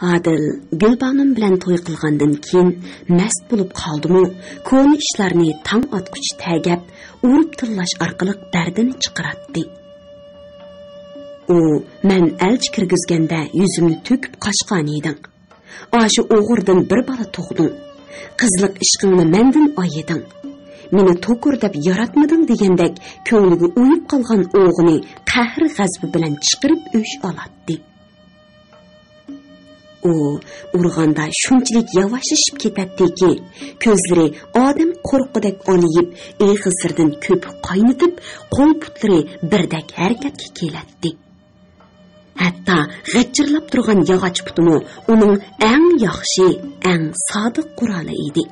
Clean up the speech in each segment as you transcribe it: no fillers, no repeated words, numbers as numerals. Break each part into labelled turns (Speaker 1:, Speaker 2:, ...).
Speaker 1: Adil Gülbanım bilan to'y qilgandan keyin mast bo'lib qoldimi, ko'ni ishlarni tang otquch tagab, urib tillash orqali dardini chiqaratdi. U men elchi kirgizganda yuzimni to'kib qochgan edim. Ashu o'g'irdan bir bola tug'ding. Qizliq ishqingni mendan oyeding. Meni to'kur deb yaratmading degandek ko'ngliga uyib qolgan o'g'ini qahr g'azbi bilan chiqarib o'sh olatdi. U urg'anda shunchalik yavaşlashib ketadiki, ko'zlari odam qo'rqidek oliyib, eg'izlardan ko'p qaynatib, qo'l-putlari birdek harakatga keladi. Hatto g'ijirlab turgan yog'och putimi uning eng yaxshi, eng sodiq quroli edi.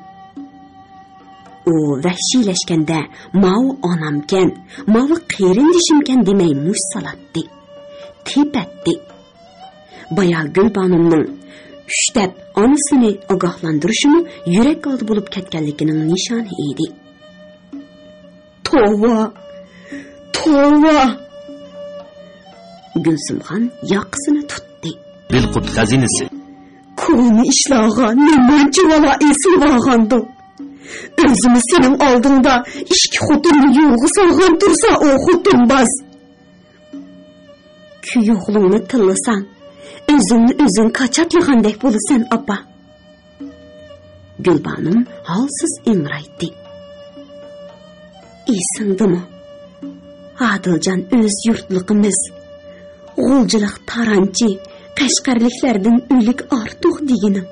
Speaker 1: U vahshiylashganda "Mao onamkan, mao qerindishimkan" demay mush salatdi. Tepatdi. Baya Gulbanımning ushlab onasini ogohlantirishimi yurak oldi bo'lib ketganligining nishoni edi. Tova! Tova! Gulsumxon yoqasini tutdi.
Speaker 2: Bilqut xazinasi.
Speaker 1: Ko'ni ishlagan nimancha vala esil olgandi. O'zini sening oldingda ikki xotinni yo'g'i solgan tursa, o xotinbaz. Kuyoqlingni tillasang, o'zingni o'zing qachatligandek bo'lasan, opa. Gulbanım halsiz ingraydi. Esingdimi? Adiljon o'z yurtligimiz, g'uljilik taranchi, qashqarliklardan o'lik ortiq deginim.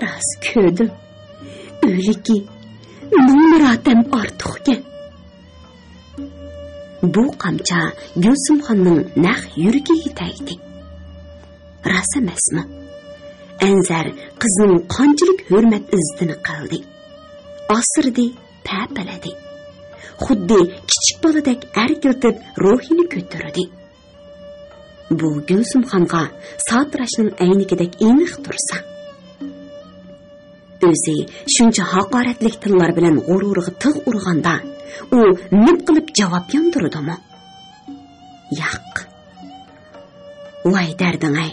Speaker 1: Ras ko'rdim. O'liki ming ortiqkan. Bu qamcha Gulsumxonning naq yuragiga tegdi. Ras emasmi? Anzar qizning qanchalik hurmat izdini qildi. Asirdi, tapaladi. Xuddi kichik boladek arkiltib ruhini ko'tardi. Bu Gulsumxonga soatrashning aynigidek aniq tursa. O'zi shuncha haqoratlik tillar bilan g'ururiga tig' urganda, u nima qilib javob yondirdimi? Yo'q. Voy darding-ay.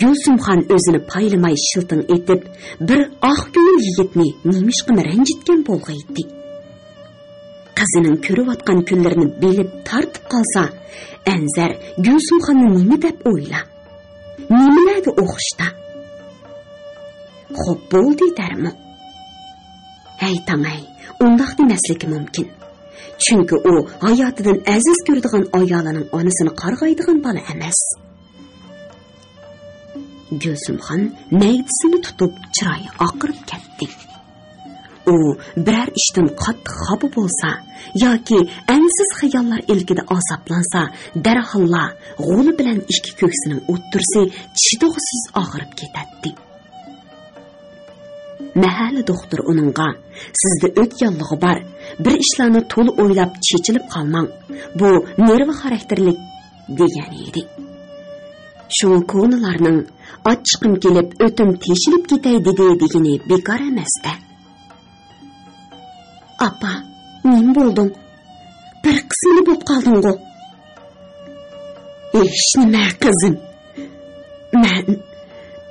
Speaker 1: Gulsumxon o'zini paylamay shiltin etib, bir oq ko'ngil yigitni nemishqimi ranjitgan bo'lg'aydi. Qizining ko'rayotgan kunlarini bilib tortib qolsa, Anzar Gulsumxonni nima deb o'yla? Nimalarga o'xshda? Xo'p bo'ldi dermi? Aytang-ay, undaq demasligi mumkin. Chunki u hayotidan aziz ko'radigan ayolining onasini qarg'aydigan bola emas. Gulsumxon naydisini tutib chiroyi oqirib ketdi. U biror ishdan qattiq xafa bo'lsa yoki ansiz xayollar ilkida azoblansa, darhalla g'uli bilan ikki ko'ksining o'ttirsi chidog'siz og'irib ketadi. Mahalla doktor uningga, sizda o't yollig'i bor, bir ishlarni to'liq o'ylab chechilib qolmang. Bu nervi xarakterlik degan edi. Shu ko'nlarning ochiqim kelib o'tim teshilib ketay degani bekor emas-da. Apa, nim bo'lding? Bir qismini bo'lib qolding-ku. Nima qizim?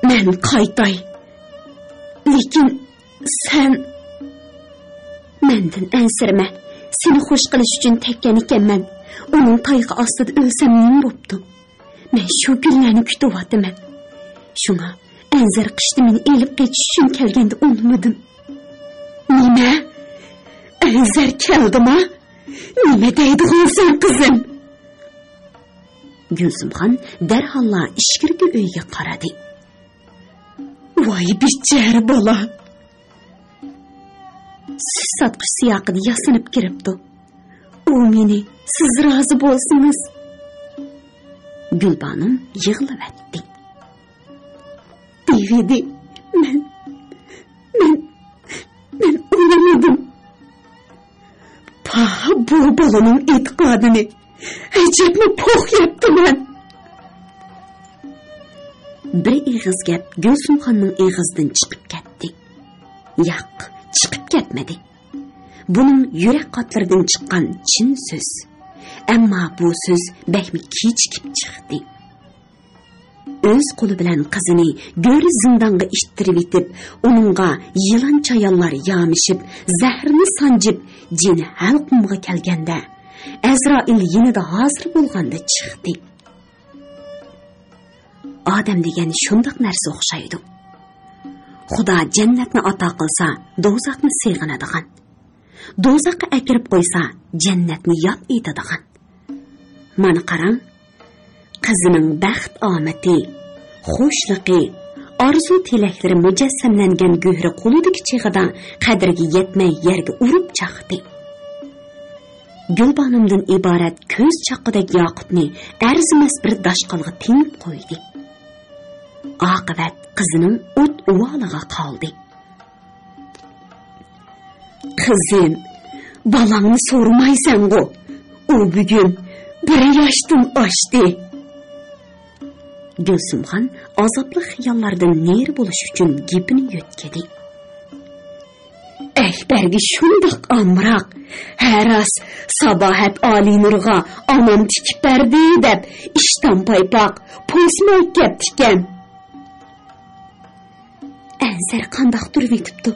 Speaker 1: Men qaytay. Lekin sen mendan ansirma. Seni xush qilish uchun tekkan ekanman. Uning tayqi ostida o'lsam nim bo'pti? Men shu kunlarni kutyapman. Shunga Anzar qishda meni elib ketish uchun kelganda unutmadim. Nima? Anzar keldimi? Nima deydigan sen qizim? Gulsumxon darhalla ishkirga uyga qaradi. Voy bichara bola. Siz satqich siyoqida yasinib kiribdi. U meni siz rozi bo'lsangiz. Gulbanım yig'lavatdi. Devidi, men o'lamadim. Bu bolaning e'tiqodini ajabni po'qyaptiman. Bir eg'iz gap Gulsumxonning eg'izidan chiqib ketdi. Yo'q, chiqib ketmadi. Buning yurak qotlaridan chiqqan chin so'z. Ammo bu so'z bakmi kechikib chiqdi. o'z qo'li bilan qizini go'ri zindonga ittirib etib, uningga yilon chayonlar yamishib, zahrini sanjib, jini halqumga kelganda, Azroil yanada hozir bo'lganda chiqdi. Odam degan shundoq narsa o'xshaydi. Xudo jannatni ato qilsa, do'zaxni seg'inadigan. Do'zaxga akirib qo'ysa, jannatni yod etadigan. Mana qarang, qizining baxt omati, xushliqi, orzu tilaklari mujassamlangan go'hri qo'lidagi chig'ida qadriga yetmay yerga urib chaqdi. Gulbonimdan iborat ko'z chaqqidagi yoqutni arzimas bir dashqalga tengib qo'ydi. Oqibat qizining o't uvoliga qoldi. Qizim, balangni so'rmaysan-ku. U bugun 1 yoshdan oshdi. Gulsumxon azobli xiyollardan neri bo'lish uchun gapini yo'tkadi. Akbarga shundoq amroq, haras sabohat Olinurga onam tikib berdi deb ishdan paypoq po'smoq gaptikan. Ansar qandoq turib yetibdi?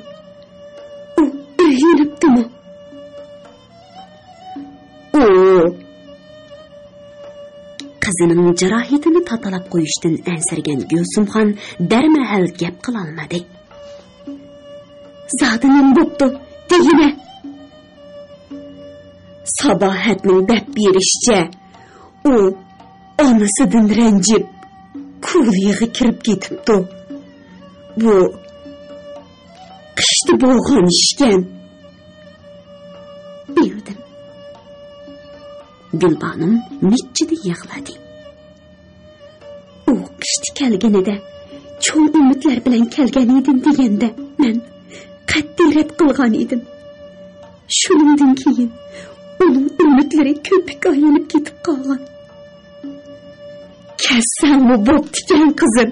Speaker 1: U uylanibdimi? Qizining jarohatini tatalab qo'yishdan ansirgan Gulsumxon darmahal gap qila olmadi. Zodining bo'pti, degina. Sabohatning deb berishicha, u onasidan ranjib, ko'liga kirib ketibdi. Bu qishda bo'lgan ishkan. Bildim. Gulbonim nechchida yig'ladi. U qishda kelganida cho'ng umidlar bilan kelgan edim deganda men qat'iy rad qilgan edim. Shuningdan keyin uning umidlari ko'pik aylanib ketib qolgan. Kassanmi bo'ptikan qizim?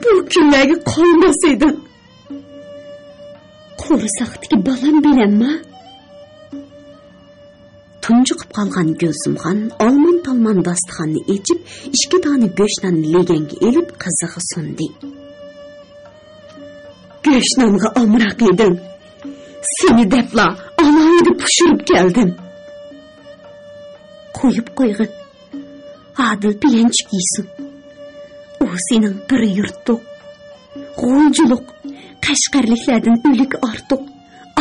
Speaker 1: Bu kunlarga qolmas edim. Qo'risoqdagi balam bilanmi? Tunjiqib qolgan Gulsumxon olmon-talmon dasturxonni echib, 2 dona go'shtni leganga elib qiziga sundi. Go'shtnomga amroq edim. Seni debla alayda pishirib keldim. Qo'yib qo'yg'in. Adil bilanchik yeysin. U sening bir yurtdiq, g'o'ljilik, qashqarliklardan o'lik ortiq,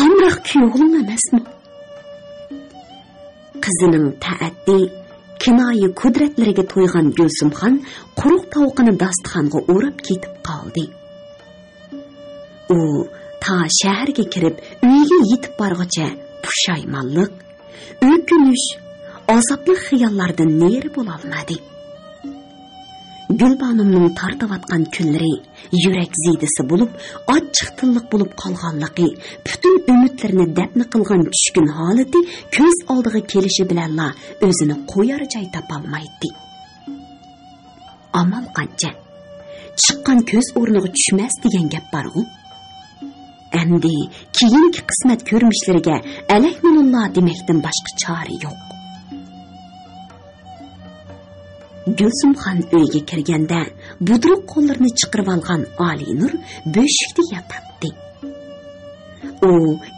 Speaker 1: amroq kuyovling emasmi? Qizining ta'addi, kinoyi qudratlariga to'ygan Gulsumxon quruq tovuqini dasturxonga o'rab ketib qoldi. U ta shaharga kirib, uyiga yetib borguncha pushaymonlik, o'kinish, azobli xiyollardan neri bo'la olmadi. Gulbonimning tortayotgan kunlari yurak zidisi bo'lib, ochiq-tilliq bo'lib qolganligi, butun umidlarini dafn qilgan tushkun holati ko'z oldiga kelishi bilanla o'zini qo'yar joy topolmaydi. Amal qancha? Chiqqan ko'z o'rniga tushmas degan gap bor-ku. Endi keyingi qismat ko'rinishlariga alayhminulloh demakdan boshqa chora yo'q. Gulsumxon uyga kirganda budruq qo'llarini chiqarib olgan Olinur bo'shikda yotibdi. U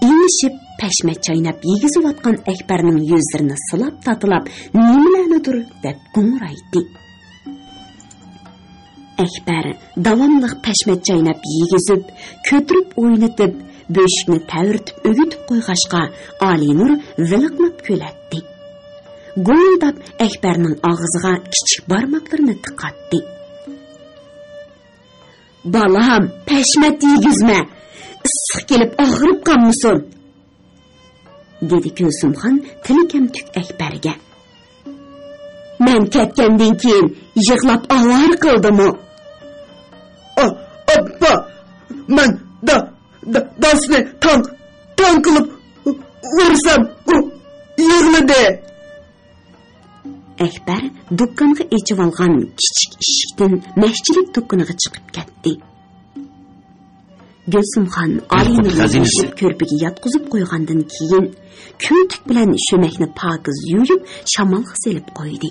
Speaker 1: inishib pashmat chaynab yegizayotgan Akbarning yuzlarini silab tatilab, nimalarnidir deb qo'ng'iraydi. Akbar davomli pashmat chaynab yegizib, ko'tirib o'ynatib, bo'shikni tavirtib o'gitib qo'yg'ashqa Olinur viliqlab ko'latdi. Go'ldab Akbarning og'ziga kichik barmoqlarini tiqatdi. "Balam, pashmat yegizma. Issiq kelib og'rib qolmasin," dedi Gulsumxon tilikam tuk Akbarga. "Men ketgandan keyin yig'lab avor qildimi?"
Speaker 2: "Appa, men dasni tank qilib ursam, u yig'ladi."
Speaker 1: Akbar do'konga echib olgan kichik eshikdan mashchilik do'koniga chiqib ketdi. Gulsumxon Olinurni ko'rpaga yotqizib qo'ygandan keyin ko'tik bilan sho'makni pokiz yuyib, shamolga selib qo'ydi.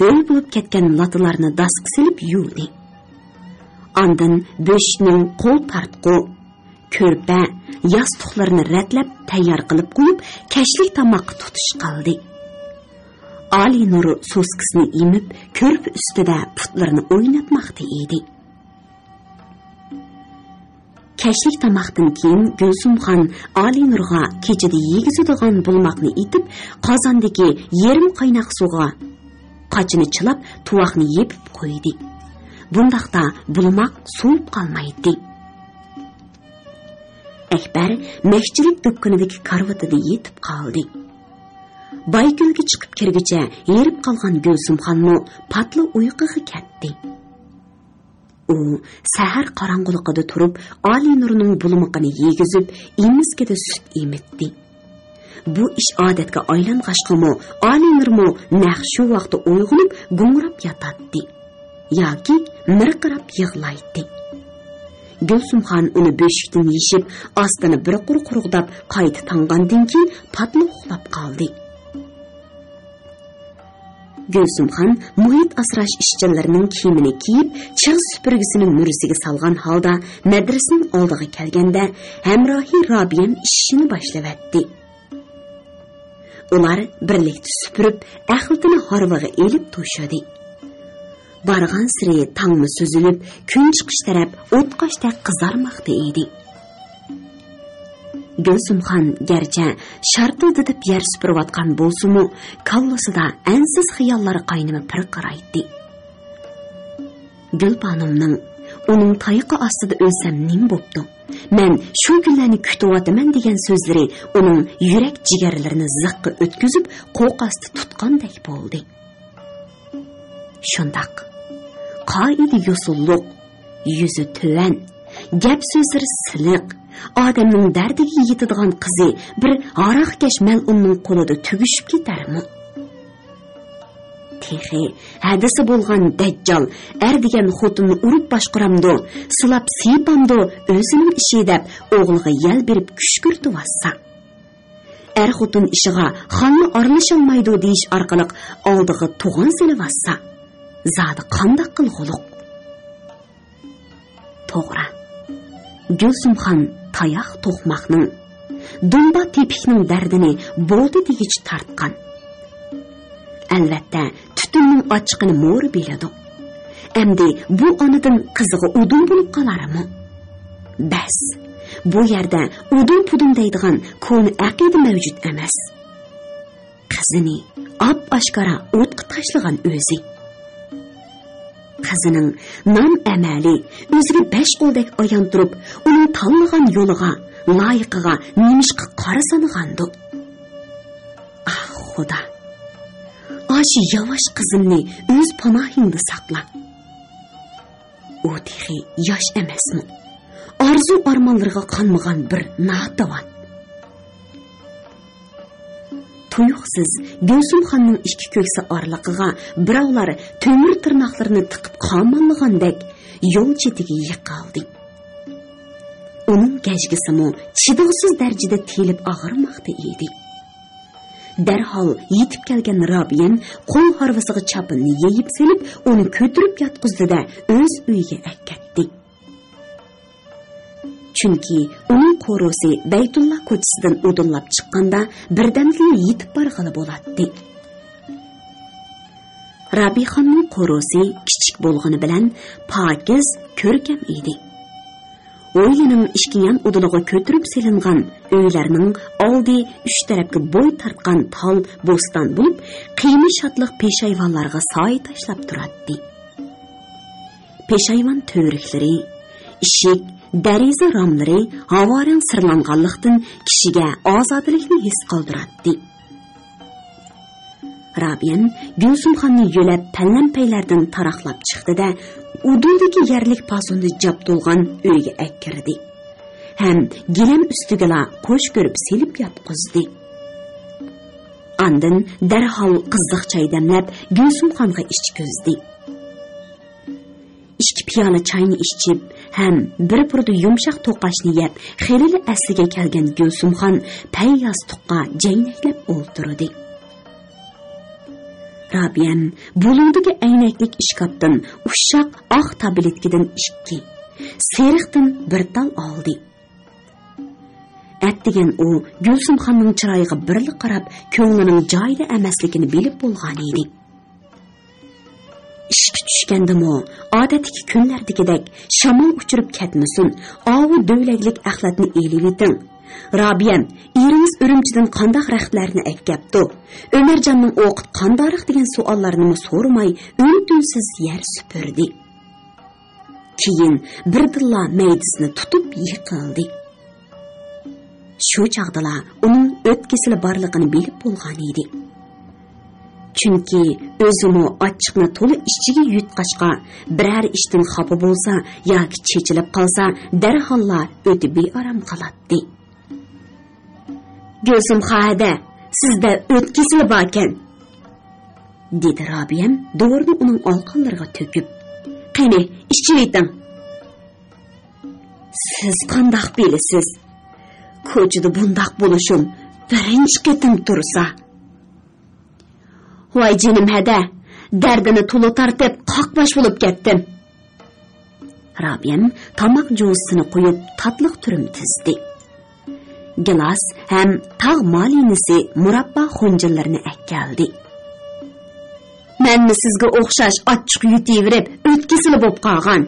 Speaker 1: höl bo'lib ketgan latalarni dasqa silib yuvdi. Ondan böşünün qo'l tartqu, ko'rpa, yostiqlarini ratlab tayyor qilib qo'yib, kashlik tomoqqa tutish qildi. Ali Nuri soskisini imib, ko'rpa ustida putlarini o'ynatmoqda edi. Kashlik tomoqdan keyin Gulsumxon Ali Nurga kechada yegizadigan bulmoqni etib, qozondagi yarim qaynoq suvga qochini chilab, tuvoqni yepib qo'ydi. Bundaqda bulmoq suvib qolmaydi. Akbar mashchilik do'kkanidagi karvatida yetib qoldi. Baygulga chiqib kirgicha yerib qolgan Gulsumxonmi patli uyquga ketdi. U sahar qorong'uligida turib, Ali Nurning bulmoqini yegizib, imizgida sut emitdi. Bu ish odatga aylang'achqimi, Ali Nurmi naq shu vaqtda uyg'onib, gungrab yotadi yoki mirqirab yig'laydi. Gulsumxon uni beshikdan yeshib, ostini bir quruqdab qayta tangandan keyin patli uxlab qoldi. Gulsumxon muhit asrash ishchilarining kiyimini kiyib, chig' supurgisini murisiga salgan holda madrasaning oldiga kelganda hamrohi Robiyam ishini boshlavatdi. Ular birlikda supurib, ahiltini harvaga elib to'shadi. Bargan siri tangmi so'zilib, kun chiqish taraf o'tqashda qizarmoqda edi. Gulsumxon garchi shartildib yer supurayotgan bo'lsa-mu, kallasida ansiz xiyollar qaynimi pirqiraydi. Gulbanimning uning tayiqi ostida o'lsam nim bo'pti. Men shu kunlarni kutyapman degan so'zlari uning yurak jigarlarini ziqqa o'tkazib, qo'qasti tutgandek bo'ldi. Shundaq qoidi yo'sulliq, yuzi tuvan, gap so'zlari siliq, odamning dardiga yetadigan qizi bir aroqkash mal'unning qo'lida tugishib ketarmi? Texi hadisi bo'lgan dajjal degan xotinni urib boshqiramdi, silab siypamdi, o'zining ishi deb o'g'liga yal berib kushkurti vassa. Xotin ishiga xonni aralasholmaydi deyish orqali oldiga tug'on silvassa. Zodi qandoq qilg'uluq? To'g'ri. Gulsumxon tayoq to'qmoqning, dumba tepikning dardini bo'ldi degich tartgan. Albatta, tutunning ochiqini mo'ri biladi. Endi bu onadan qiziga udum bo'lib qolarmi? Bas, bu yerda udum-pudum deydigan ko'ni aqida mavjud emas. Qizini oshkora o'tqa tashlagan o'zi. Qizining nam amali o'ziga 5 qo'ldek oyon turib, uning tanlagan yo'liga, loyiqiga nemishqa qarasanigandi. Ah, Xudo. Aşı yavaş qizimni o'z panohingda saqla. U texi yosh emasmi? Arzu armonlarga qanmagan bir notavon. Tuyuqsiz Gulsumxonning ikki ko'ksi orliqiga birovlar to'mir tirnoqlarini tiqib qamonlagandek yo'l chetiga yiqildi. Uning gajgisimi chidovsiz darajada telib og'irmoqda edi. Darhol yetib kelgan Robiyam qo'l harvasiga chapinni yeyib selib, uni ko'tirib yotqizdi-da o'z uyiga akatdi. Chunki uning qo'rosi Baytulloh ko'chasidan o'dinlab chiqqanda birdamgina yetib borg'ili bo'ladi. Robixonning qo'rosi kichik bo'lgani bilan pokiz, ko'rkam edi. O'yining ishkiyan o'diniga ko'tirib selingan uylarning oldi 3 tarafga bo'y tartgan tol bo'ston bo'lib, qiymi shatliq peshayvonlarga soy tashlab turadi. Peshayvon to'riklari, ishik, dariza romlari havoring sirlanganlikdan kishiga ozodlikni his qildiradi. Rabiyan Gulsumxonni yo'lab pallam-paylardan taraqlab chiqdi-da, udundagi yerlik pasonda jab to'lgan uyga akkirdi. Ham gilam ustiga qo'sh ko'rib selib yotqizdi. Andin darhol qizdiq choy damlab Gulsumxonga ichkizdi. 2 piyola choyni ichib, ham bir burda yumshoq to'qashni yeb, xelili asliga kelgan Gulsumxon pay yostiqqa jaynaklab o'ltirdi. Rabiyam bulundagi aynaklik ishkapdan uşaq oq tabletkidan 2, seriqdan bir tal oldi. Әттеген u Gulsumxonning chiroyiga birli qarab, ko'nglining joyida emasligini bilib bo'lgan edi. Ishga tushgandimi, odatdagi kunlardagidek shamol uchirib ketmasin, ovu dövlaglik axlatni elib eting. Rabiyam, eringiz Urumchidan qandoq raxtlarni aytgapti. Ömerjonning o'qit qandoq degan savollarni so'ramay, un-tunsiz yer supurdi. Keyin birdilla maydisini tutib yiqildi. Shu chaqdala uning o'tkisili borligini bilib bo'lgan edi. Chunki o'zini ochiqni to'la ichiga yutqashqa, biror ishdan xafa bo'lsa yoki chechilib qolsa, darholla o'tib bearam qoladi. Gulsumxoda, sizda o'tkisili bor ekan, dedi Rabiyam do'rni uning olqonlariga to'kib. Qani, ichib eting. Siz qandoq bilasiz? Ko'chada bundoq bo'lishim birinchi qatim tursa. Voy jinim hada, dardini to'la tortib qoqbash bo'lib ketdim. Rabiyam tomoq jo'sini qo'yib tatliq turim tizdi. Gilas ham tog' molinisi murabba xunjillarini akkaldi. Menni sizga o'xshash ochiq yutaverib, o'tkisili bo'lib qolgan.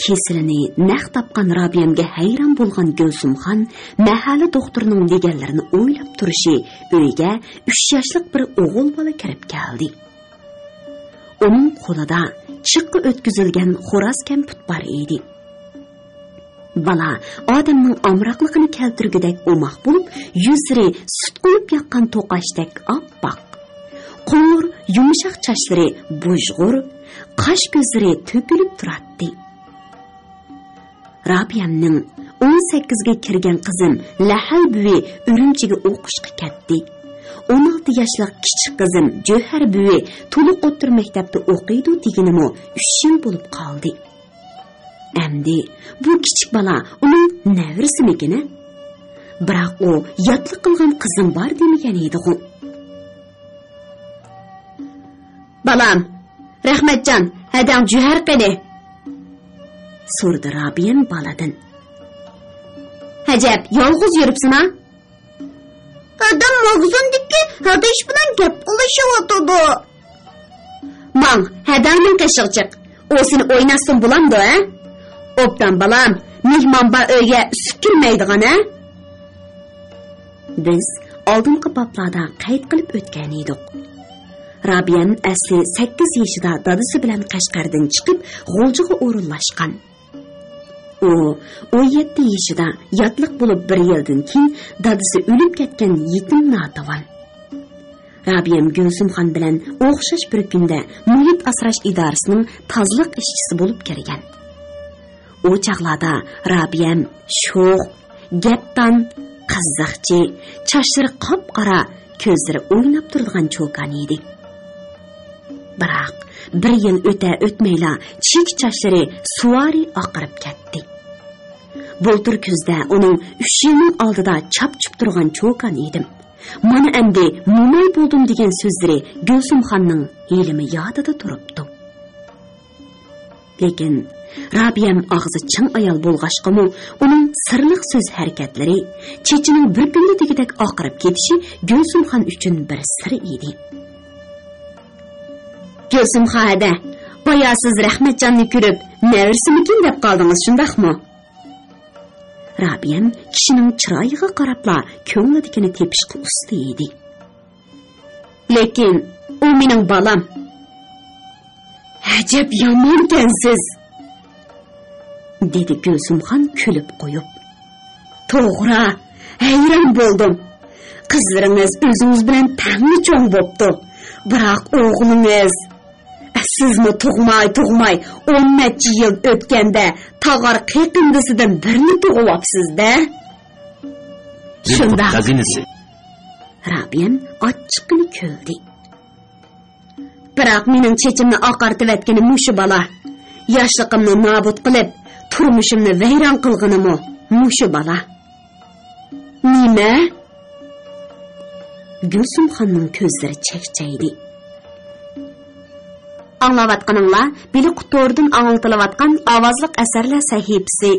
Speaker 1: Kesilini naq topgan Rabiyamga hayron bo'lgan Gulsumxon mahalla doktorining deganlarini o'ylab turishi uyga 3 yoshlik bir o'g'il bola kirib keldi. Uning qo'lida chiqqa o'tkazilgan xo'roz kamput bor edi. Bala odamning omroqligini keltirgudek o'moq bo'lib, yuzlari sut qo'yib yoqqan to'qashdek oppoq. Qo'ng'ir yumshoq chochlari bo'jg'ur, qosh ko'zlari to'kilib turardi. Rabiyamning 18 ga kirgan qizim Lahal buvi Urumchiga o'qishga ketdi. 16 yoshli kichik qizim Johar buvi to'liq o'tir maktabda o'qiydi deganimi 3 yil bo'lib qoldi. Endi bu kichik bola uning nevrasimikin? Biroq u yotliq qilgan qizim bor demagan edi-ku. Balam, Rahmatjon, hadang Johar qani? So'rdi Rabiyam baladan. Hajab, yolg'iz yuribsizmi? Adam mag'zundiki, hadish bilan gap ulashyapti. Mang, hadangning qashig'ichiq. O seni o'ynasın bulamdi, ha? Obdan balam, mehmon bar uyga kirmaydigan, ha? Biz oldingi bablarda qayd qilib o'tgan edik. Rabiyam asli 8 yoshida dadasi bilan Qashqardan chiqib, G'o'ljiga o'rinlashgan. U 17 yoshida yotliq bo'lib 1 yildan keyin dadasi o'lib ketgan yetim notavon. Rabiyam Gulsumxon bilan o'xshash bir kunda muhit asrash idorasining tozliq ishchisi bo'lib kirgan. O chaqlarda Rabiyam sho'x, gapdan, qiziqchi, chochlari qop-qora, ko'zlari o'ynab turadigan cho'kan edi. Biroq 1 yil o'tmayla chik chochlari suvari oqarib ketdi. Bultur kuzda uning 3 yilning oldida chap-chup turgan cho'kan edim. Mana endi mo'may bo'ldim degan so'zlari Gulsumxonning ilmi yodida turibdi. Lekin Rabiyam og'zi ching ayol bo'lg'ashqimi, uning sirliq so'z harakatlari, chechining bir kunda degidek oqarib ketishi Gulsumxon uchun bir sir edi. Gulsumxoda, boya siz Rahmatjonni ko'rib, nevirsimikin deb qoldingiz, shundaqmi? Rabiyam kishining chiroyiga qarabla ko'nglidagini tepishga usta edi. Lekin u mening balam. Ajab yomonkansiz, dedi Gulsumxon kulib qo'yib. To'g'ri, hayron bo'ldim. Qizlaringiz o'zingiz bilan tangli cho'ng bo'pti. Biroq o'g'lingiz sizmi tug'may 10 necha yil o'tganda tog'ar qiqindisidan birini tug'yapsiz-da. Shunda xazinasi. Rabiyam ochiqni ko'ldi. Biroq mening chechimni oqartib etgani mushu bola. Yoshligimni nobud qilib, turmushimni vayron qilganimi mushu bola. Nima? Gülsümxonning ko'zlari chekchaydi. Anglavatqaninglar bili qutordan anglatilayotgan ovozliq asarlar sahifasi.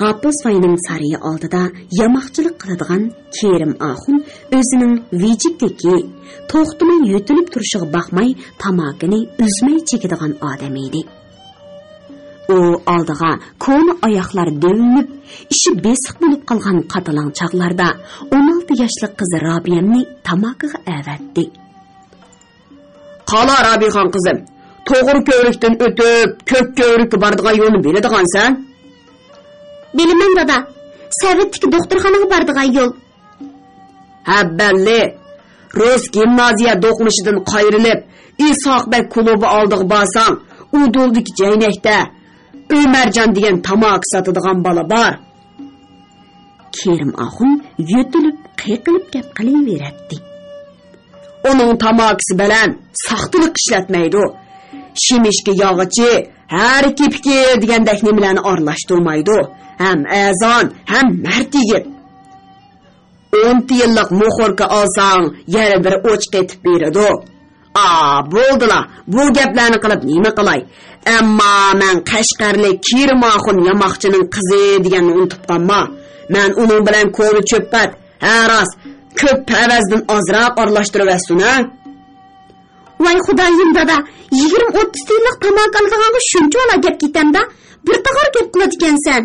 Speaker 1: Hafiz Vayning sariyi oldida yamoqchilik qiladigan Kerim Axun o'zining vijikligi, to'xtamay yutilib turishiga baxmay tamakini uzmay chekadigan odam edi. U oldiga ko'ni oyoqlar dövünüp, ishi besiq bo'lib qolgan qatalang chaqlarda 16 yoshli qizi Robiyamni tamakiga avatdi.
Speaker 2: Qala Robixon qizim, to'g'ri ko'rikdan o'tib, ko'k ko'rikka boradigan yo'lni biladigansan?
Speaker 1: Bilaman dada, Savetdagi doktorxonaga boradigan yo'l.
Speaker 2: Ha, belli. Roz gimnaziya do'qmishidan qayrilib, Isoqbek klubi oldiga borsang, u do'ldagi jaynakda Ömercan degan tamak sotadigan bola bor.
Speaker 1: Kerim Axun yutilib, qiqilib gap qilaveradi.
Speaker 2: Onun tamakisi bilan saxtalik ishlatmaydi. Shimishki yog'ichi, har kipki degandek nimalarni aralashtirmaydi. Hem azon, hem mard yigit. 10 yillik muxorka olsang, yana bir o'ch qetib beradi. Bo'ldilar. Bu gaplarni qilib nima qilay? Ammo men Qashqarlik Kerim Axun yamoqchining qizi deganni unutib qolma. Men uning bilan ko'ri cho'pat, haras, ko'p pavazdan ozroq aralashtiribsan-a?
Speaker 1: Voy xudoyim dada, 20-30 yillik tamak oldiganga shuncha ola gap ketamda, bir tag'or gap qiladi ekansan.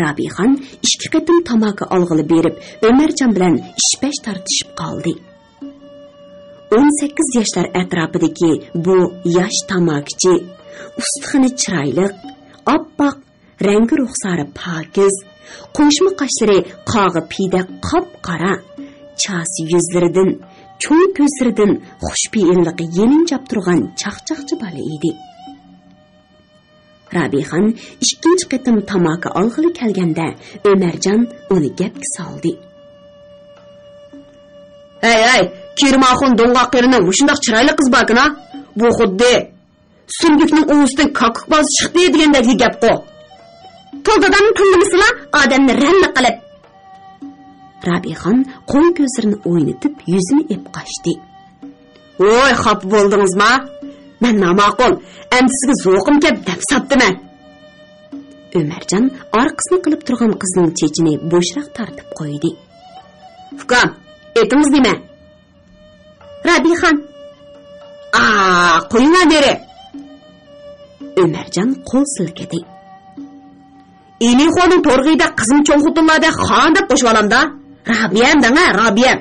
Speaker 1: Robixon 2 qatim tamaki olg'ili berib, Ömercan bilan ishpash tartishib qoldi. 18 yoshlar atrofidagi bu yosh tamakichi, ustixini chiroyli, oppoq, rangi ruxsari pokiz, qo'shma qoshlari qog'i piyda qop-qora, chas yuzlaridan, cho'ng ko'zlaridan xushpe'illiqi yelinjab turgan chaqchaqchi bola edi. Robixon 2 qatim tamaki olg'ili kelganda Ömercan uni gapga soldi.
Speaker 2: Hey, Kerim Axun do'ng'aqlarni mushundoq chiroyli qiz borkina? Bu xuddi sundukning o'zidan kakuk boz chiqdi degandek gap qo.
Speaker 1: To'ldadan tilmisila odamni ranni qilib. Robixon qo'y ko'zlarini o'ynatib, yuzini ep qochdi.
Speaker 2: Voy, xafa bo'ldingizmi? Men namaqul, endi sizga zo'qim kelib deb sapdiman.
Speaker 1: Ömercan orqasini qilib turgan qizning chechini bo'shroq tortib qo'ydi.
Speaker 2: Ukam, etimiz nima?
Speaker 1: Robixon.
Speaker 2: Qo'yinglar beri.
Speaker 1: Ömercan qo'l silkidi.
Speaker 2: Elixoning to'rg'ida qizim cho'nxutunlarda xon deb qo'shib olamda. Robiyam danga, Robiyam.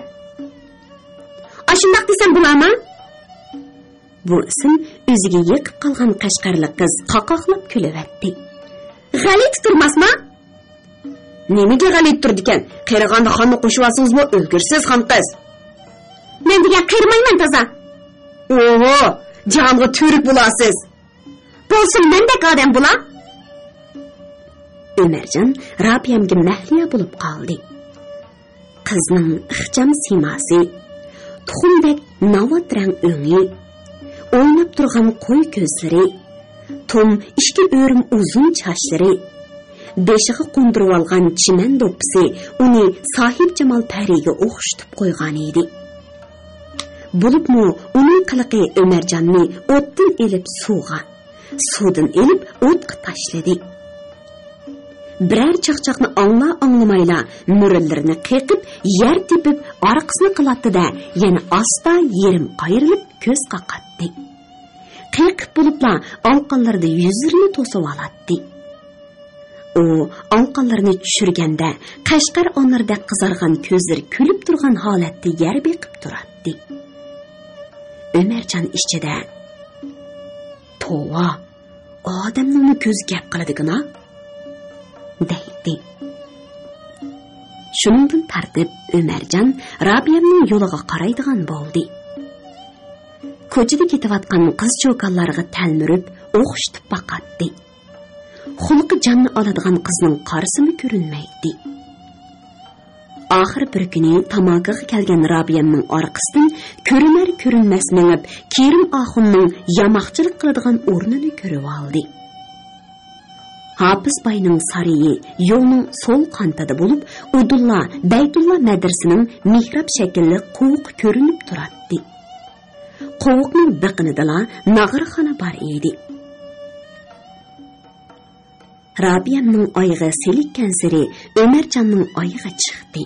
Speaker 1: Ashundoq desam bo'ladimi? Bu ism o'ziga yiqib qolgan Qashqarlik qiz qoqoqlab kulyapti. G'alit turmasmi?
Speaker 2: Nimaga g'alit turdi ekan? Qirg'anda xonni qo'shib olsangizmi, o'lgursiz xon qiz.
Speaker 1: Men degan qirmayman toza.
Speaker 2: Oho, jonga turik bo'lasiz.
Speaker 1: Bo'lsin, mendek odam bo'la. Ömercan Robiyamga mahliya bo'lib qoldi. Qizning ixcham siymosi, tuxumdek navot rang o'ngi, o'ynab turgan qo'y ko'zlari, tum 2 o'rim uzun sochlari, beshiga qo'ndirib olgan chiman do'ppisi uni sohib Jamol Pariga o'xshatib qo'ygan edi. Bo'libmi uning qiliqi Ömercanni o'tdan elib suvga, suvdan elib o'tga tashladi. Birer chaqchaqni anglamayla murillarini qiqib, yer tepib, orqasini qilatdi-da, yana asta yerim qayrilib ko'z qaqatdi. Qiqib bo'libla alqonlarida yuzlarini to'sib oladi. U alqonlarini tushirganda Qashqar onlarda qizargan ko'zlari kulib turgan holatda yer beqib turadi. Ömercan ichida "Tova, odamning ko'zi gap qiladi-ku-na?" deydi. Shuningdan tartib Ömercan Robiyamning yo'liga qaraydigan bo'ldi. Ko'chada ketayotgan qiz-cho'konlarga talmirib, o'xshitib baqatdi. Xulqi jonni oladigan qizning qarisimi ko'rinmaydi. Oxir bir kuni tamakiga kelgan Robiyamning orqasidan ko'rinar-ko'rinmas minib, Kerim Axunning yamoqchilik qiladigan o'rnini ko'rib oldi. Hafiz bayning sarayı yo'lning so'l qantida bo'lib, Udulla Baytulla madrasining mihrab shaklli qo'vuq ko'rinib turadi. Qo'vuqning biqinida nag'irxona bor edi. Rabiyamning oyog'i selikkan siri Ömerjonning oyog'i chiqdi.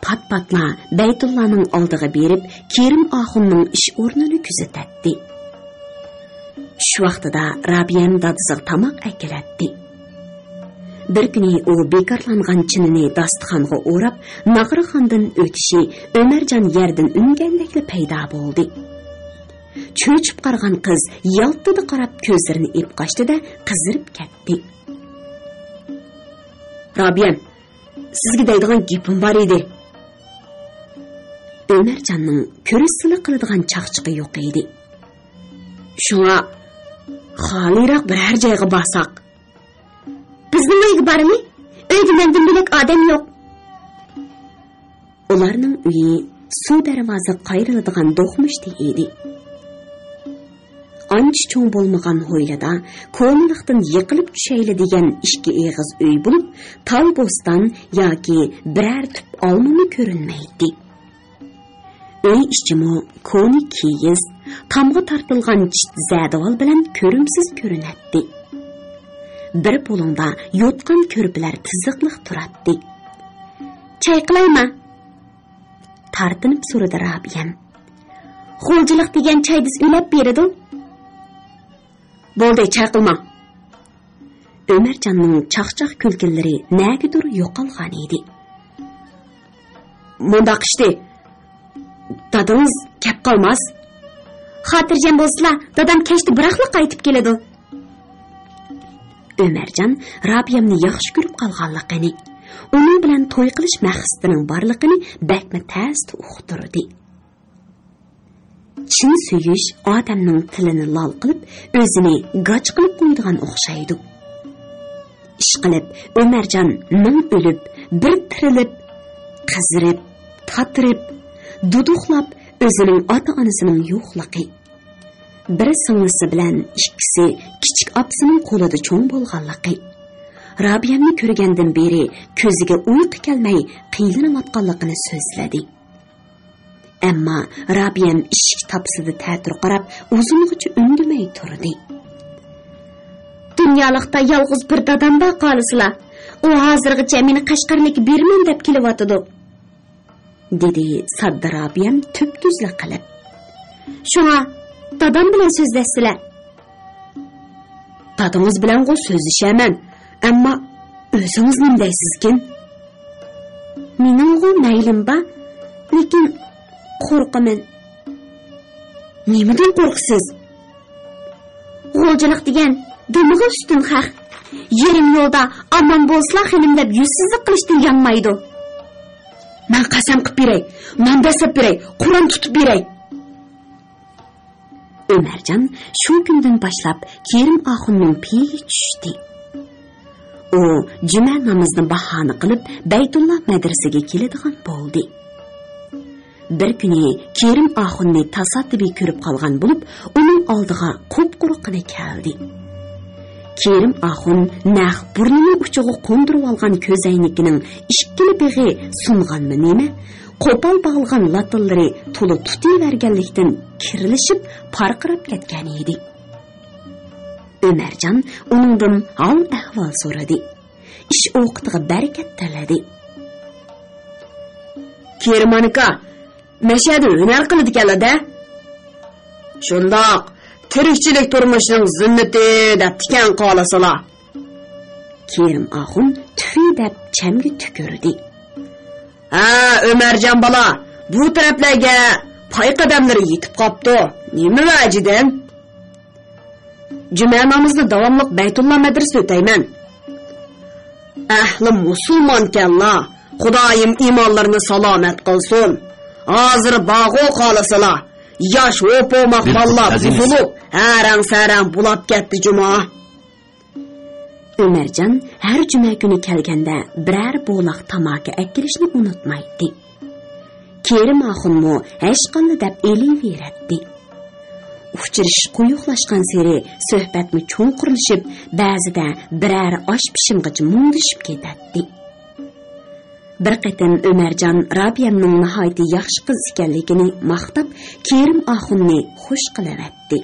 Speaker 1: Pat-patla Baytullaning oldiga berib, Kerim Axunning ish o'rnini kuzatdi. Shu vaqtida Rabiyam dadisiga tamoq akilatdi. Bir kuni u bekorlangan chinini dasturxonga o'rab, Nag'irxondan o'tishi Ömerjon yerdan ungandekli paydo bo'ldi. Cho'chib qargan qiz yaltida qarab ko'zlarini ep qochdi-da, qizirib ketdi. Rabiyam, sizga deydigan gapim bor edi. Ömerjonning ko'risini qiladigan chaqchiqi yo'q edi. Shunga xoliroq biror joyga borsak. Bizning uyga bormi? Uyda mendan bilak odam yo'q. Ularning uyi suv darvoza qayriladigan do'qmishdi edi. Ancha cho'ng bo'lmagan ho'ylada ko'nliqdan yiqilib tushayli degan ikki eg'iz uy bo'lib, tal bo'ston yoki biror tip olmami ko'rinmaydi. Uy ichimi ko'ni kiyiz, tamga tortilgan zadavol bilan ko'rimsiz ko'rinadi. Bir bo'lingda yotgan ko'rpalar tiziqliq turadi. Chay qilaymi? Tartinib so'radi Rabiyam. Xo'jalik degan chaydiz ulab beradi. Bo'ldi, chay qilma. Ömerjonning chaqchaq kulkinlari nagidur yo'qolgan edi. Mundaq ishdi. Dadingiz kep qolmas. Xotirjam bo'lsizlar, dadam kechda biraqli qaytib keladi. Ömerjon Rabiyamni yaxshi ko'rib qolganligini, uning bilan to'y qilish maqsadining borligini bakma tasdi uqtirdi. Chin suyish odamning tilini lol qilib, o'zini g'aj qilib qo'ydigan o'xshaydi. Ish qilib Ömerjon ming o'lib, bir tirilib, qizirib, tatirib, duduqlab o'zining ota-onasining yo'qligi. Bir singlisi bilan ikkisi kichik opasining qo'lida cho'ng bo'lganligi. Rabiyamni ko'rgandan beri ko'ziga uyqu kelmay qiynalmayotganligini so'zladi. Ammo Rabiyam eshik tapsida ta'tir qarab, uzungacha undamay turdi. Dunyolikda yolg'iz bir dadamda qolisizlar. U hozirgacha meni Qashqarlikka berman deb kelyotdi. Dedi Sadda Rabiyam tüptüzle qilib. Shunga dadam bilan so'zlashsizlar. Dadingiz bilan so'zlashaman, ammo o'zingiz nima deysizkin? Mening maylim bor, lekin qo'rqaman. Nimadan qo'rqsiz? G'oljilik degan dumig'i ustun haq. Yerim yo'lda aman bo'lsa xinim deb yuzsizlik qilishdan yanmaydi. Men qasam qilib beray, non dasab beray, Qur'on tutib beray. Ömerjon shu kundan boshlab Kerim Axunning piyiga tushdi. U juma namozni bahona qilib Baytulla madrasaga keladigan bo'ldi. Bir kuni Kerim Axunni tasaddibiy ko'rib qolgan bo'lib, uning oldiga qo'pquruqina keldi. Kerim Axun naq burnining uchiga qo'ndirib olgan ko'zoynikining ikkili beg'i sunganmi nima? Qo'pol bog'ilgan latillari to'la tutiverganlikdan kirilishib, parqirab ketgan edi. Ömerjon uningdan hol ahvol so'radi. Ish o'qitiga barakat tiladi. Kerim aka, mashhadu hunar qiladiganlar-da. Shundoq tirikchilik turmushining zinnati deb tikan qolasizlar. Kerim Axun tufi deb chamga tukirdi. Ha, Ömerjon bola, bu taraflarga pay qadamlari yetib qopti. Nima vajidan? Juma namozni davomli Baytulla madrasasida o'tayman. Ahli musulmon kallar, Xudoyim iymonlarini salomat qilsin. Hozir bog'o qolasizlar. Yosh o'pomoq mollar buzilib, harang-sarang bulab ketdi juma. Ömerjon har juma kuni kelganda biror bo'loq tamaki akilishni unutmaydi. Kerim Axunmu hech qanday deb eliveradi. uchrashish quyuqlashgan seri suhbatmi cho'nqurlashib, ba'zida biror osh pishimgacha mung'lashib ketadi. Bir qatam Ömerjon Rabiyaning nihoyat yaxshi qiz ekanligini maqtab, Kerim Oxunni xush qilavatdi.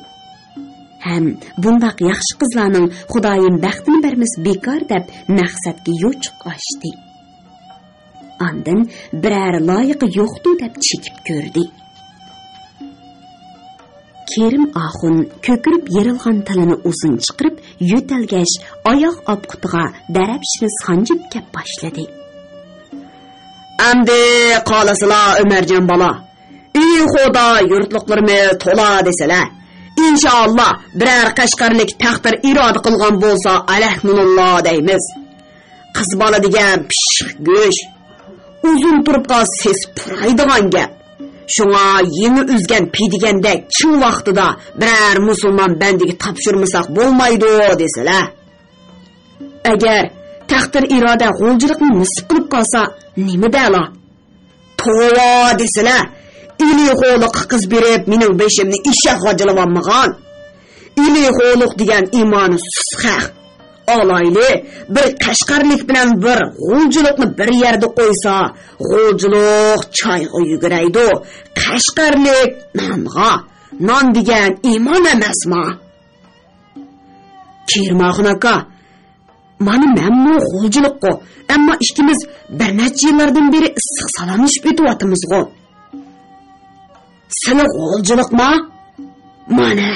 Speaker 1: Ham bundaq yaxshi qizlarning Xudoyim baxtini bermas bekor deb maqsadga yo'chiq ochdi. Ondan biror loyiqi yo'qdi deb chekib ko'rdi. Kerim Oxun ko'kirib yerilgan tilini uzun chiqirib, yo'talgash oyoq opqutiga darabshini sanjib kep boshladi.
Speaker 2: Amdi qolasizlar Ömerjon bola. Uy xudo yurtliqlarimiz to'la desalar, inshaalloh biror qashqarlik taqdir iroda qilgan bo'lsa, alhamdulillah deymiz. Qiz bola degan pishib go'sh, uzun turib qolsa ses puraydigan gap. Şuna yeni üzgen pidigende çın vaqtida biror musulmon bandiga topshirmasak bo'lmaydi desalar. Agar taqdir iroda g'uljilikni nisb qilib qolsa, nima deylar? Tova desalar, ili xo'liq qiz berib, mening beshimni ishaq g'ojilavanmagan. Ili xo'liq degan iymoni susxaq. Olayli bir qashqarlik bilan bir g'uljilikni bir yerda qo'ysa, g'uljilik choyga yuguraydi. Qashqarlik nonga, non degan iymon emasmi? Kirmoqin aka, mana menmi g'uljilikku, ammo ikkimiz bir necha yillardan beri issiq salomlashib o'tyapmiz-ku. Sizlar g'uljilikmi? Mana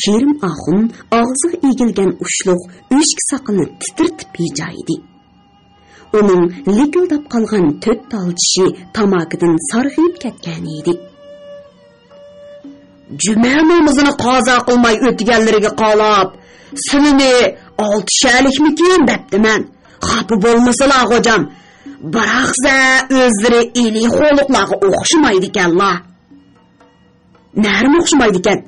Speaker 2: Kerim Oxun og'ziga egilgan ushluq o'shki soqini titirtib yejaydi. Uning likildab qolgan to'rt talchishi tamakidan sarg'ayib ketgan edi. Juma namozini qazo qilmay o'tganlariga qolib, "Sinini 6 shaylikmikin?" debdiman. Xafa bo'lmasalar hojam, biroqsa o'zlari eli xo'liqlarga o'xshamaydi ekanlar. Nari o'xshamaydi ekan?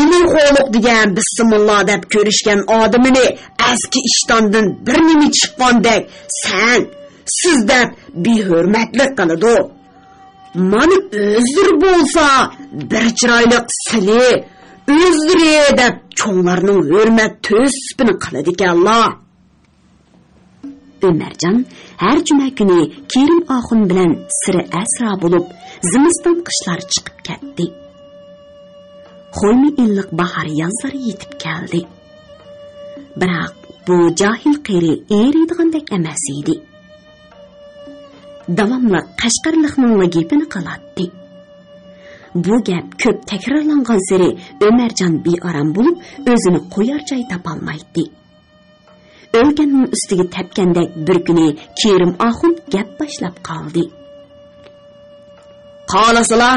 Speaker 2: Eli xo'liq degan bismillah deb ko'rishgan odamini eski ishtondan bir nima chiqqandek siz deb behurmatlik qiladi. Mana o'zir bo'lsa bir chiroyliq sili o'ziri deb cho'nglarning hurmat to'sbini qiladi ekanlar. Ömerjon har juma kuni Kerim Oxun bilan siri asra bo'lib, zimiston qishlar chiqib ketdi. Xo'ymi illiq bahar yozlari yetib keldi. Biroq bu jahil qeri eriydigandek emas edi. Davomli qashqarliqning gapini qilatdi. Bu gap ko'p takrorlangan sari Ömerjon bearam bo'lib, o'zini qo'yar joy topolmaydi. O'lganning ustiga tepgandek bir kuni Kerim Oxun gap boshlab qoldi. Qolasizlar,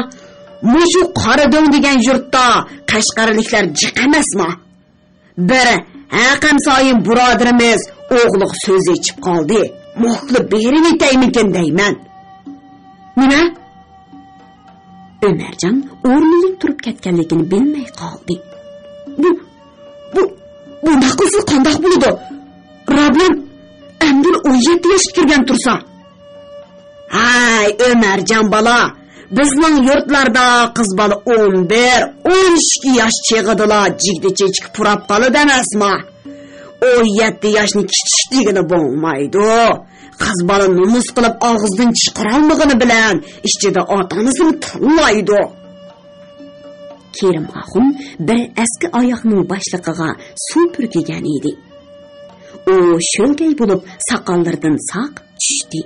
Speaker 2: mushu Qoradon degan yurtda qashqarliklar jiq emasmi? Bir haqam soyin birodarimiz o'g'liq so'z ichib qoldi. Muxli berin etaymikin deyman. Nima? Ömerjon o'rnidan turib ketganligini bilmay qoldi. Bu naqlsiz qandoq bo'ladi? Rabbim endi 17 yoshga kirgan tursa. Hay Ömerjon bola, bizning yurtlarda qiz bola 11-12 yosh chig'idilar, jigdi chechik purab qoladi emasmi? 17 yoshni kichikligini bo'lmaydi. Qiz bola nomus qilib og'izdan chiqara olmagani bilan ichida ota-onasini tillaydi. Kerim Oxun bir eski oyoqning boshlig'iga suv purkigan edi. U sho'lgay bo'lib soqollaridan saq tushdi.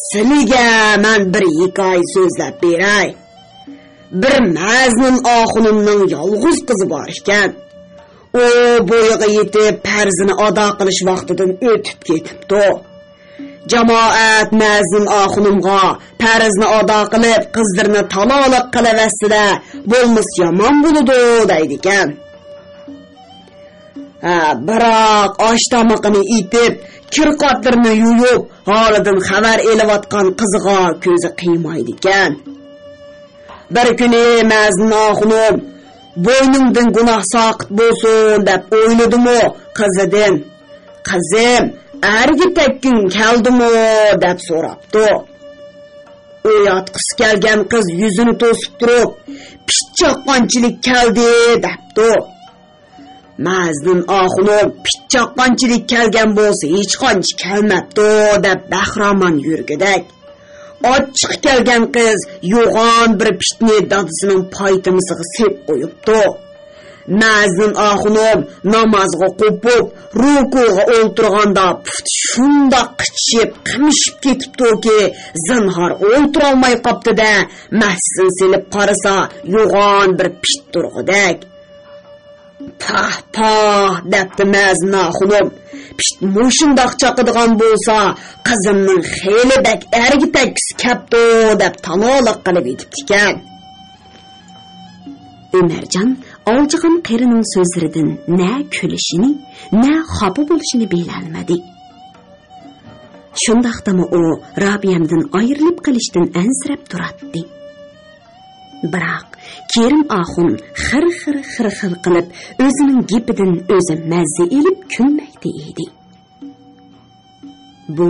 Speaker 2: Sizlarga men bir hikoya so'zlab beray. Bir Mazmun Oxunimning yolg'iz qizi bor ekan. U bo'yiga yetib farzini ado qilish vaqtidan o'tib ketibdi. Jamoat Mazmun Oxunimga farzni ado qilib, qizlarni taloliq qilavasida bo'lmas yomon bo'ladi deydi ekan. Biroq oshtamoqini itib, kirqotlarni yuyib, holidan xabar elayotgan qiziga ko'zi qiymaydi ekan. Bir kuni Mazmun Oxunim bo'yningdan gunoh soqit bo'lsin deb o'yladim-u, qizidan. Qizim, argi tekkin keldimi deb so'rabdi. Oyatqısı kelgan qiz yuzini to'sib turib, pit chaqqanchilik keldi debdi. Mazdin oxunim pit chaqqanchilik kelgan bo'lsa, hech qancha kelmabdi deb bahramon yurgidak. Ochiq kelgan qiz yo'g'on bir pitni dadisining paytimisiga sep qo'yibdi. Mazdin oxunim namozga qo'pib, rukuga o'ltirganda pufti shunda qichib, qimishib ketibdi-ki, zinhor o'ltirolmay qopdi-da, masjidni silib qarasa, yo'g'on bir pit turg'idak. Pah debdi Mazdin oxunim. Pit mushundoq chaqadigan bo'lsa, qizimning xeylidek ergitakisi kapdi deb tanoliq qilib yetibdi-ekan. Ömercan oljigan qerining so'zlaridan na kulishini, na xafa bo'lishini bilolmadi. Shundaqdami u Robiyamdan ayrilib qolishdan ansirab turardi. Biroq Kerim oxun xir qilib o'zining gapidan o'zi mazza elib kulmaydi edi. Bu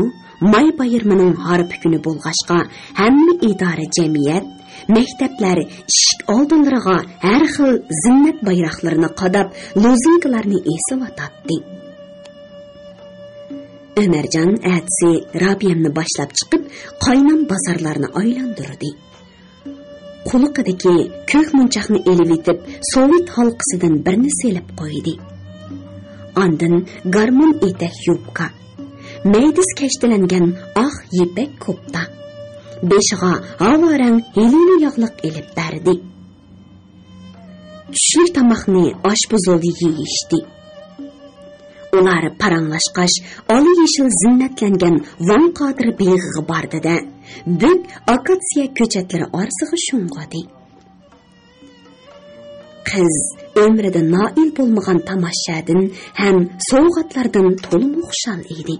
Speaker 2: may bayramining harp kuni bo'lg'ashqa hamma idora jamiyat maktablar ishik oldinlariga har xil zinnat bayroqlarini qadab, lozinkalarni eslatdi. Ömercan atsi Robiyamni boshlab chiqib, qaynam bozorlarni aylantirdi. Quliqidagi ko'k munchoqni elib etib, sovet halqisidan birini selib qo'ydi. Ondan garmon etak yubka, maydiz kashtalangan oq yepak ko'pta, beshiga havorang helini yog'liq elib berdi. Tushlik tomoqni oshpazolda yeyishdi. Ular paranglashqash, oli yeshil zinnatlangan Van Qodir beg'iga bordi-da, buk akatsiya ko'chatlari orasiga sho'ng'adi. Qiz umrida noil bo'lmagan tomoshadan ham sovg'atlardan to'liq xushal edi.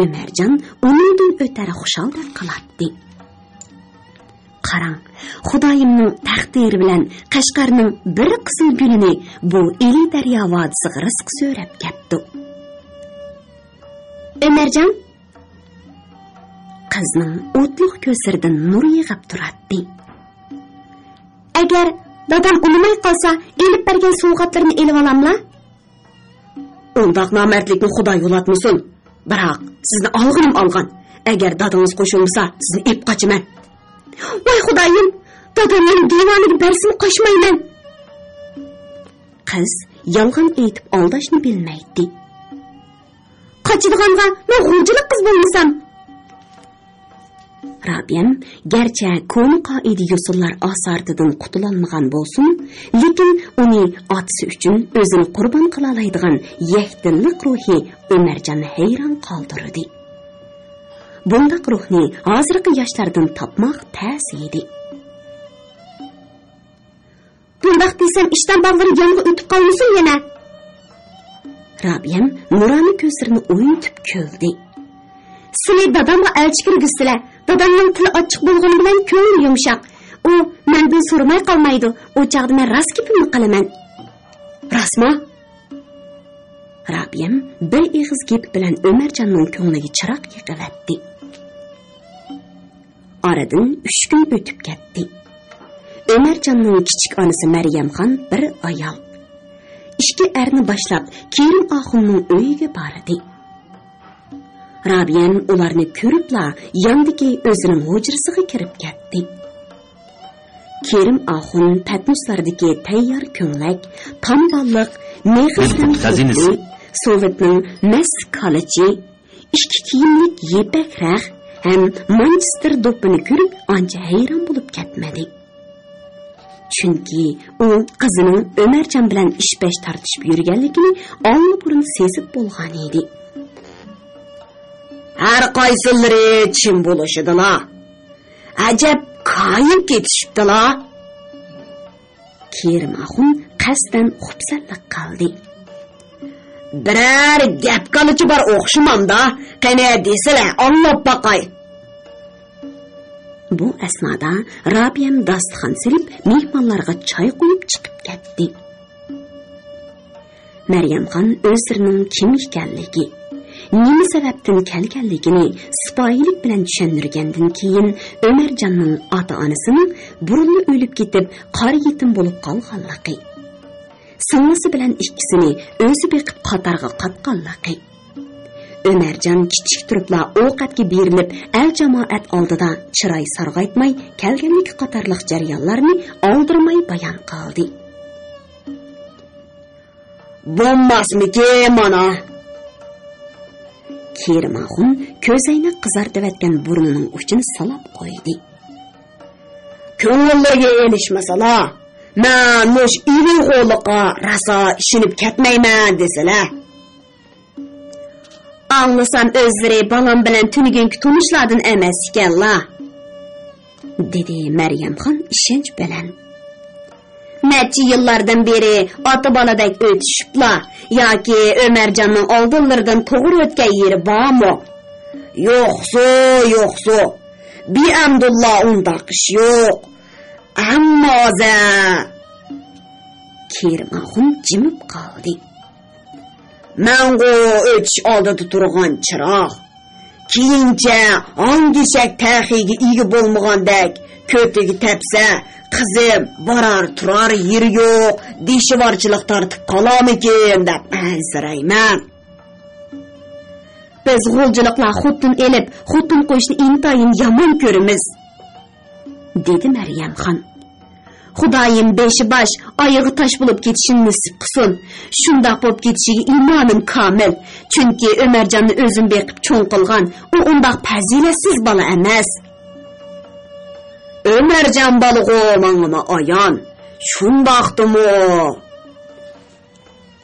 Speaker 2: Ömercan uningdan o'tari xushal deb qiladi. Qarang, Xudoyimning taqdiri bilan Qashqarning bir qism gulini bu Eli daryo vodisiga rizq so'rab ketdi. Ömercan qizning o'tliq ko'zlaridan nur yig'ib turadi. Agar dadam unamay qolsa, elib bergan sovg'atlarni elib olamla? Undaq nomardlikni Xudo yo'latmasin. Biroq sizni olg'inim olgan. Agar dadangiz qo'shilmasa, sizni ep qochaman. Voy Xudoyim, dadamning devoniga bersin qo'shmayman. Qiz yolg'on aytib aldashni bilmaydi. Qochadiganga men g'uljilik qiz bo'lmasam. Robiyam garchi ko'ni qoida usullar asartidan qutulolmagan bo'lsin, lekin uni otisi uchun o'zini qurbon qila oladigan yakdillik ruhi Ömercanni hayron qoldirdi. Bundaq ruhni hozirgi yoshlardan topmoq tez edi. Bundaq desam ishdan bag'ri yonga o'tib qolmasin yana. Robiyam nurani ko'zlarini o'yintib kuldi. Sizlar dadamga elchi kirgizdilar. Dadamning tili ochiq bo'lgani bilan ko'ngli yumshoq. U mendan so'ramay qolmaydi. O chaqda men rost gapimni qilaman. Rostmi? Robiyam bir ig'iz gap bilan Ömercanning ko'ngliga chiroq yiqilatdi. Aradan 3 kun o'tib ketdi. Ömercanning kichik onasi Maryamxon bir ayol. Ishga erni boshlab Kerim oxunning uyiga bordi. Robiyam ularni ko'ribla yandagi o'zining hujrasiga kirib ketdi. Kerim oxun patmuslardagi tayyor ko'nglak, tomballiq, mexisdan xazinasi, sovetning mas kalachi, ishki kiyimlik yepak raq ham Manchester do'pini ko'rib ancha hayron bo'lib ketmadi. Chunki u qizining Ömercan bilan ish-bash tartishib yurganligini olli-burun sezib bo'lgan edi. Har qaysilari chin bo'lishdilar. Ajab qayib ketishibdilar. Kerim oxun qasdan xubsallik qildi. Biror gap qilichi bor o'xshamamda, qani desalar, Alloh baqay. Bu asnoda Robiyam dasturxon silib, mehmonlarga choy qo'yib chiqib ketdi. Maryamxon o'zining kim ekanligi,
Speaker 1: nima sababdan kelganligini sipoyilik bilan tushundirgandan keyin Ömerjonning ota-onasining burunni o'lib ketib, qari yetim bo'lib qolganligi, singlisi bilan ikkisini o'zi beqib qatorga qatqanligi, Ömerjon kichik turibla ovqatga berilib, el jamoat oldida chiroy sarg'aytmay kelganligi qatorliq jarayonlarni oldirmay bayon qildi.
Speaker 2: Bo'lmasmiki mana?
Speaker 1: Kerimxon ko'zayni qizartayotgan burnining uchini salab qo'ydi.
Speaker 2: Ko'ngillarga elishmasala, men mush iri qo'liqqa rasa ishinib ketmayman desalar.
Speaker 1: Anglasam o'zlari balam bilan tunigungi tunishlardan emas ekanlar, dedi Maryamxon ishonch bilan. Necha yillardan beri ota boladek o'tishiblar yoki Ömerjonning oldinlaridan to'g'ri o'tgan yeri bormi?
Speaker 2: Yo'qso. Bihamdullah undaq ish yo'q. Ammo
Speaker 1: Kerimxon jimib qoldi.
Speaker 2: Mengo o'tish oldida turgan chiroq. Keyincha hangishak taxiga ega bo'lmagandek ko'tiga tepsa, qizim borar turar yeri yo'q, deshivorchilik tortib qolamikin deb ansirayman.
Speaker 1: Biz g'uljiliklar xotin elib, xotin qo'yishni intayin yomon ko'ramiz, dedi Maryamxon. Xudoyim beshi bosh, oyog'i tosh bo'lib ketishini nasib qilsin. Shundoq bo'lib ketishiga iymonim komil. Chunki Ömerjonni o'zim beqib cho'ng qilgan, u undoq fazilatsiz bola emas.
Speaker 2: Ömerjon balg'o menga ayon. Shundoqdimi?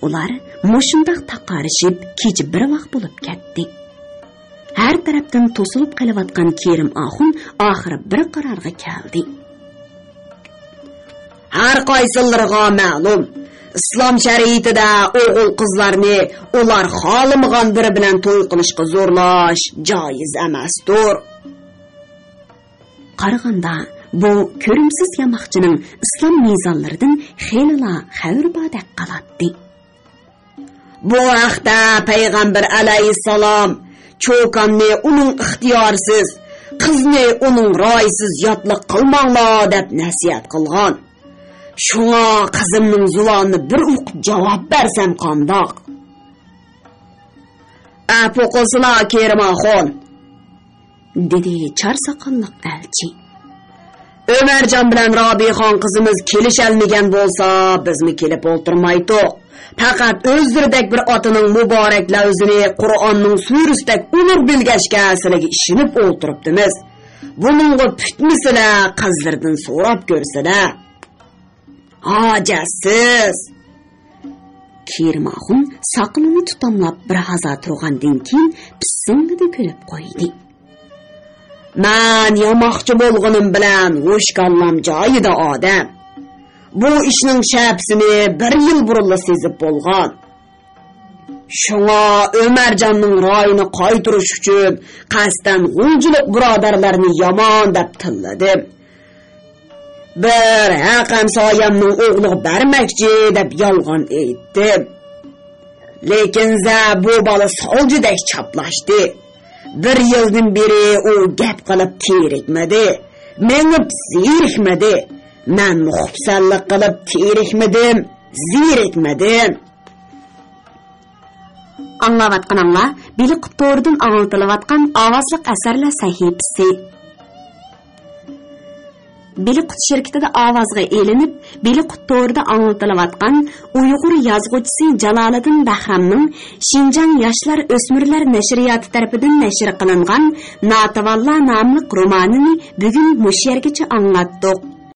Speaker 1: Ular mushundoq taqarishib, kecha bir vaqt bo'lib ketdi. Har tarafdan to'silib qolayotgan Kerimxon oxiri bir qarorga keldi.
Speaker 2: Har qaysilariga ma'lum, islom shariatida o'g'il qizlarni ular xohlamagan biri bilan to'y qilishga zo'rlash joiz emasdir.
Speaker 1: Qaraganda bu ko'rimsiz yamoqchining islom mezonlaridan xeyla xavirbodek qalatdi.
Speaker 2: Bu vaqtda payg'ambar alayhissalom cho'kanni uning ixtiyorsiz, qizni uning roysiz yotliq qilmanglar deb nasihat qilgan. Shunga qizimning zulonni bir o'qib javob bersam qandoq? Apu qilsila Kerimxon,
Speaker 1: dedi charsoqonliq elchi.
Speaker 2: Ömerjon bilan Robixon qizimiz kelishalmagan bo'lsa, bizmi kelib o'ltirmaydik. Faqat o'zlaridek bir otaning muborak lavzini Qur'onning surasidek ulug' bilgashga sizlarga ishinib o'ltiribdimiz. Buningga putmisizlar, qizlardan so'rab ko'rsalar. Hojasiz.
Speaker 1: Kerimxon saqilini tutamlab bir haza turgandan keyin pisingni kulib qo'ydi.
Speaker 2: Men yamoqchi bo'lganim bilan o'shkallam joyida odam. Bu ishning shapsini bir yil burun sezib bo'lgan. Shunga Ömerjonning ro'yini qaytirish uchun qasdan g'unjilik birodarlarni yomon deb tilladim. Bir haqam soyamning o'g'liga bermoqchi deb yolg'on aytdim. Lekin bu bola soljidek chaplashdi. Bir yildan beri u gap qilib terikmadi. Menga zerikmadi. Men muxbisallik qilib terikmadim, zerikmadim.
Speaker 1: Anglayotganinglar Bili Qutordan anglatilayotgan ovozli asarlar sahifasi. Bili Qut shirkatida ovozga elinib, Bili Qutorda anglatilayotgan Uyg'ur yozuvchisi Jaloliddin Bahramning Shinjang yoshlar o'smirlar nashriyoti tarafidan nashr qilingan Natavallar nomli romanini bugun mush yergacha anglatdik.